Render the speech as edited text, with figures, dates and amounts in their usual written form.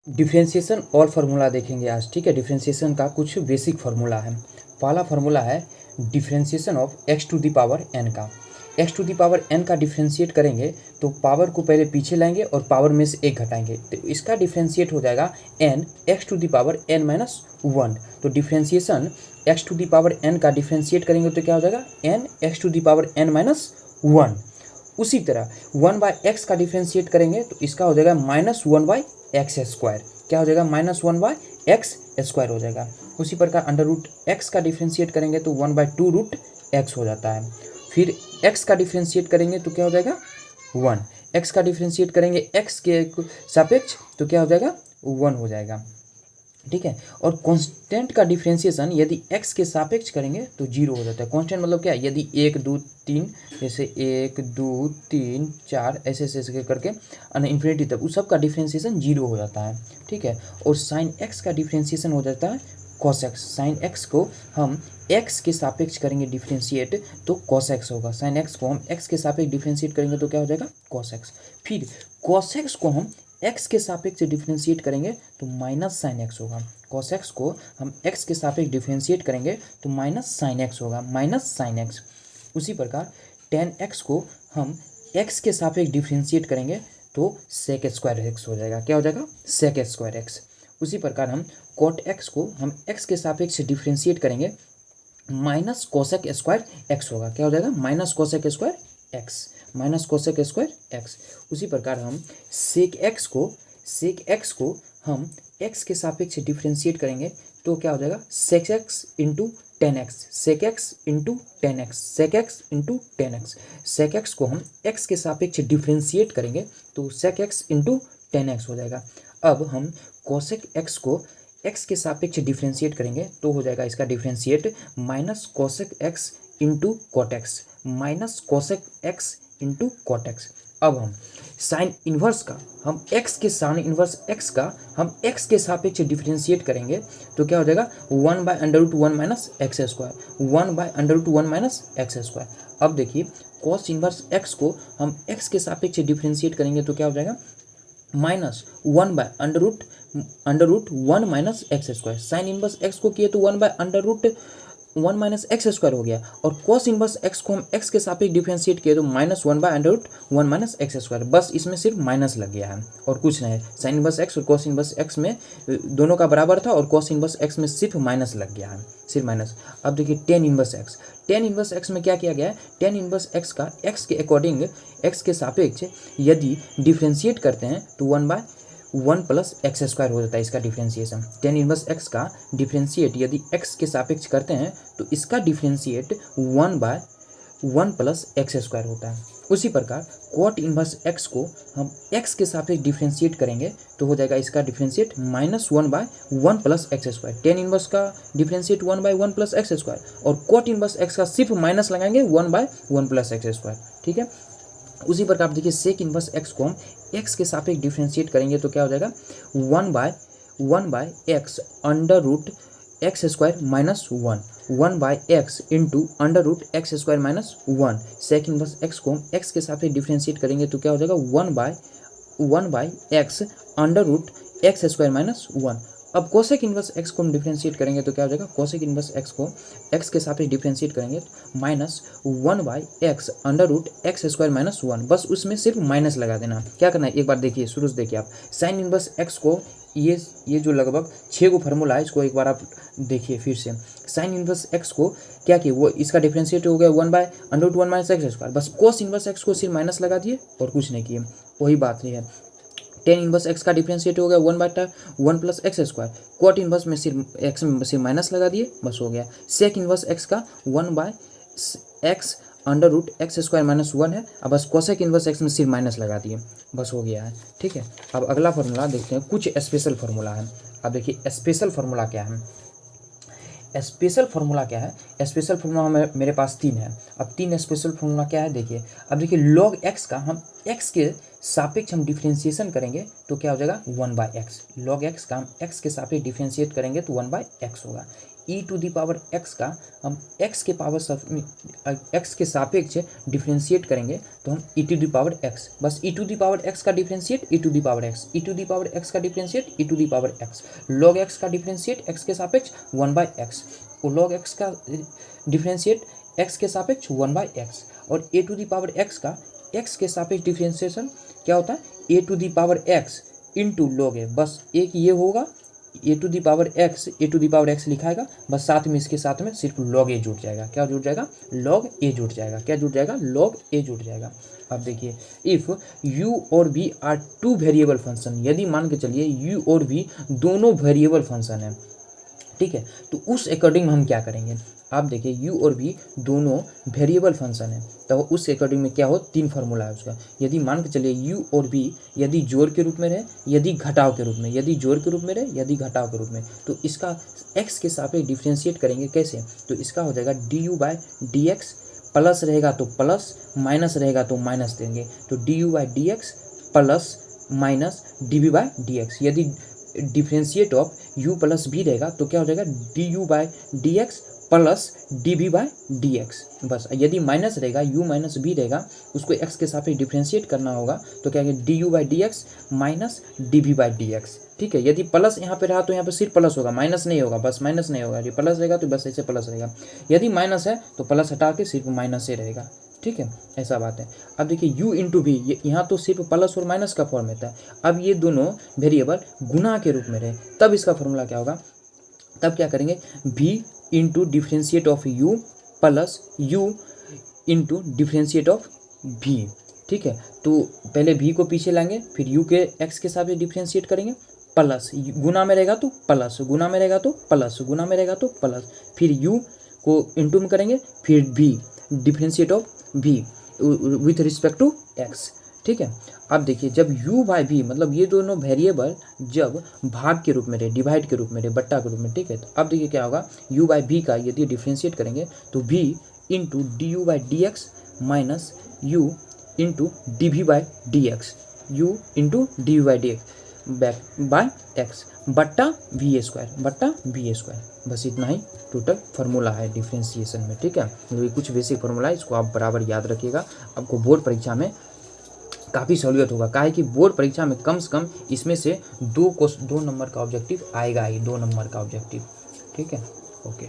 Differentiation और formula देखेंगे आज, ठीक है। डिफ्रेंशिएशन का कुछ बेसिक फार्मूला है। पहला फार्मूला है differentiation of x to the power n का। X to the power n का डिफ्रेंशिएट करेंगे तो पावर को पहले पीछे लाएंगे और पावर में से एक घटाएंगे, तो इसका डिफ्रेंशिएट हो जाएगा n x to the power n minus one. तो differentiation x to the power n का डिफ्रेंशिएट करेंगे तो क्या हो जाएगा n x to the power n minus one. उसी तरह वन बाय एक्स का डिफ्रेंशिएट करेंगे तो इसका हो जाएगा minus one by x square. क्या हो जाएगा minus one by x square हो जाएगा। उसी प्रकार अंडर रूट एक्स का डिफ्रेंशिएट करेंगे तो one by two root x हो जाता है। फिर एक्स का डिफ्रेंशिएट करेंगे तो क्या हो जाएगा वन। एक्स का डिफ्रेंशिएट करेंगे एक्स के सापेक्ष तो क्या हो जाएगा वन हो जाएगा, ठीक है। और कांस्टेंट का डिफ्रेंशिएशन यदि x के सापेक्ष करेंगे तो जीरो हो जाता है। कांस्टेंट मतलब क्या, यदि एक दो तीन, जैसे एक दो तीन चार ऐसे ऐसे करके इन्फिनिटी तक उस सब का डिफ्रेंशिएशन जीरो हो जाता है, ठीक है। और साइन x का डिफ्रेंशिएशन हो जाता है cos x। साइन x को हम x के सापेक्ष करेंगे डिफ्रेंशिएट तो cos x होगा। साइन x को हम x के सापेक्ष डिफ्रेंशिएट करेंगे तो क्या हो जाएगा cos x। फिर cos x को हम x के सापेक्ष डिफ्रेंशिएट करेंगे तो माइनस साइन x होगा। cos x को हम x के सापेक्ष डिफ्रेंशिएट करेंगे तो माइनस साइन x होगा, माइनस साइन x। उसी प्रकार tan x को हम x के सापेक्ष डिफ्रेंशिएट करेंगे तो sec स्क्वायर x हो जाएगा। क्या हो जाएगा sec स्क्वायर x। उसी प्रकार हम cot x को हम x के सापेक्ष डिफ्रेंशिएट करेंगे माइनस कोसेक स्क्वायर x होगा। क्या हो जाएगा minus cosec square x, minus cosec square x। उसी प्रकार हम सेक x को हम x के सापेक्ष डिफ्रेंशिएट करेंगे तो क्या हो जाएगा सेक x इंटू टेन एक्स, सेक x इंटू टेन एक्स, सेक x इंटू टेन एक्स। सेक x को हम x के सापेक्ष डिफ्रेंशिएट करेंगे तो सेक x इंटू टेन एक्स हो जाएगा। अब हम कोसेक x को x के सापेक्ष डिफ्रेंशिएट करेंगे तो हो जाएगा इसका differentiate minus cosec x into cot x, minus cosec x into cot x. अब हम साइन इन्वर्स का हम x के साइन इन्वर्स x का हम x के सापेक्ष डिफ्रेंशिएट करेंगे तो क्या हो जाएगा one by under root one minus x square, one by under root one minus x square. अब देखिए कॉस इन्वर्स x को हम x के सापेक्ष डिफ्रेंशिएट करेंगे तो क्या हो जाएगा minus one by under root one minus x square. Sine inverse x को किए तो one by under root one minus x square हो गया। और कॉस इनवर्स एक्स को हम एक्स के सापेक्ष डिफरेंशिएट किए तो minus one by under root one minus x square. बस इसमें सिर्फ माइनस लग गया है और कुछ नहीं है। साइन इनवर्स एक्स और कॉस इनवर्स एक्स में दोनों का बराबर था और कॉस इनवर्स एक्स में सिर्फ माइनस लग गया है, सिर्फ माइनस। अब देखिए ten inverse x, ten inverse x में क्या किया गया है, टेन इनवर्स एक्स का एक्स के अकॉर्डिंग एक्स के सापेक्ष यदि डिफ्रेंशिएट करते हैं तो one by one plus x square हो जाता है इसका डिफ्रेंशिएशन। टेन इनवर्स एक्स का डिफ्रेंशिएट यदि एक्स के सापेक्ष करते हैं तो इसका differentiate one by one plus x square होता है। उसी प्रकार कॉट इनवर्स एक्स को हम एक्स के सापेक्ष डिफ्रेंशिएट करेंगे तो हो जाएगा इसका differentiate minus one by one plus x square. Tan inverse का differentiate one by one plus x square और कॉट इनवर्स एक्स का सिर्फ माइनस लगाएंगे one by one plus x square, ठीक है। उसी प्रकार देखिए सेक इनवर्स एक्स को हम एक्स के सापेक्ष डिफ्रेंशिएट करेंगे तो क्या हो जाएगा one by x under root x square minus one by x into under root x square minus one. Sec inverse x को हम एक्स के सापेक्ष डिफ्रेंशिएट करेंगे तो क्या हो जाएगा one by x under root x square minus one. अब कोसेक इनवर्स एक्स को हम डिफ्रेंशिएट करेंगे तो क्या हो जाएगा, कोसेक इनवर्स एक्स को एक्स के सापेक्ष डिफ्रेंशिएट करेंगे minus one by x under root x square minus one. बस उसमें सिर्फ माइनस लगा देना। क्या करना है एक बार देखिए, शुरू से देखिए आप साइन इनवर्स एक्स को ये जो लगभग 6 को फार्मूला है इसको एक बार आप देखिए फिर से। साइन इनवर्स एक्स को क्या किए, वो इसका डिफ्रेंशिएट हो गया one by under root one minus x square. बस कोस इनवर्स एक्स को सिर्फ माइनस लगा दिए और कुछ नहीं किए, वही बात नहीं है। टेन इनवर्स एक्स का डिफ्रेंशिएट हो गया one by one plus x square. Cot inverse में सिर्फ एक्स में सिर्फ माइनस लगा दिए, बस हो गया। सेक इनवर्स एक्स का one by x under root x square minus one है। अब बस कोसेक इनवर्स एक्स में सिर्फ माइनस लगा दिए, बस हो गया है, ठीक है। अब अगला फार्मूला देखते हैं, कुछ स्पेशल फार्मूला है। अब देखिए स्पेशल फार्मूला क्या है, स्पेशल फार्मूला क्या है। स्पेशल फार्मूला मेरे पास 3 है। अब 3 स्पेशल फार्मूला क्या है देखिए। अब देखिए लॉग एक्स का हम एक्स के सापेक्ष हम डिफ्रेंशिएशन करेंगे तो क्या हो जाएगा one by x. Log x का हम एक्स के सापेक्ष डिफ्रेंशिएट करेंगे तो वन बाय एक्स होगा। E to the power x का हम एक्स के सापेक्ष डिफ्रेंशिएट करेंगे तो हम e to the power x, बस e to the power x का differentiate e to the power x, e to the power x का differentiate e to the power x, log x का differentiate x के सापेक्ष 1/x, और log x का differentiate x के सापेक्ष 1/x, और a to the power x का एक्स के सापेक्ष डिफ्रेंशिएशन क्या होता है, a to the power x into log a, बस एक ये होगा a to the power x लिखाएगा, बस साथ में इसके साथ में सिर्फ लॉग ए जुड़ जाएगा। क्या जुड़ जाएगा, लॉग ए जुड़ जाएगा। क्या जुड़ जाएगा, लॉग ए जुड़ जाएगा। अब देखिए इफ़ u और v are two variable function, यदि मान के चलिए u और v दोनों वेरिएबल फंक्शन है, ठीक है, तो उस अकॉर्डिंग हम क्या करेंगे। आप देखिए u और v दोनों वेरिएबल फंक्शन है, तो उस अकॉर्डिंग में क्या हो, तीन फार्मूला है उसका। यदि मान के चलिए u और v यदि जोड़ के रूप में रहे, यदि घटाव के रूप में, यदि जोड़ के रूप में रहे, यदि घटाव के रूप में, तो इसका x के सापेक्ष डिफ्रेंशिएट करेंगे कैसे, तो इसका हो जाएगा du/dx, प्लस रहेगा तो प्लस, माइनस रहेगा तो माइनस देंगे, तो du/dx प्लस माइनस dv/dx। यदि differentiate of u plus v रहेगा तो क्या हो जाएगा, du/dx प्लस dv/dx। बस यदि माइनस रहेगा, u माइनस v रहेगा, उसको x के साथ डिफ्रेंशिएट करना होगा, तो क्या है du/dx माइनस dv/dx। ठीक है, यदि प्लस यहाँ पे रहा तो यहाँ पे सिर्फ प्लस होगा, माइनस नहीं होगा, बस माइनस नहीं होगा। यदि प्लस रहेगा तो बस ऐसे प्लस रहेगा, यदि माइनस है तो प्लस हटा के सिर्फ माइनस से रहेगा। ठीक है, ऐसा बात है। अब देखिए u इंटू वी, यहाँ तो सिर्फ प्लस और माइनस का फॉर्म रहता है। अब ये दोनों वेरिएबल गुना के रूप में रहे, तब इसका फॉर्मूला क्या होगा, तब क्या करेंगे, v into differentiate of u plus u into differentiate of v। ठीक है, तो पहले v को पीछे लाएंगे, फिर u के x के साथ डिफ्रेंशिएट करेंगे, प्लस गुना में रहेगा तो प्लस, गुना में रहेगा तो प्लस, गुना में रहेगा तो प्लस, फिर u को इंटू में करेंगे, फिर v differentiate of v with respect to x। ठीक है, अब देखिए जब u/v मतलब ये दोनों वेरिएबल जब भाग के रूप में रहे, डिवाइड के रूप में रहे, बट्टा के रूप में, ठीक है, तो अब देखिए क्या होगा, u/v का यदि डिफ्रेंशिएट करेंगे तो v into du/dx minus u into dv/dx, u into dv/dx by x बट्टा v², बस इतना ही टोटल फार्मूला है डिफ्रेंशिएशन में। ठीक है, तो ये कुछ बेसिक फार्मूला है, इसको आप बराबर याद रखिएगा। आपको बोर्ड परीक्षा में काफ़ी सहूलियत होगा, काहे कि बोर्ड परीक्षा में कम से कम इसमें से 2 नंबर का ऑब्जेक्टिव आएगा ही, 2 नंबर का ऑब्जेक्टिव। ठीक है, ओके।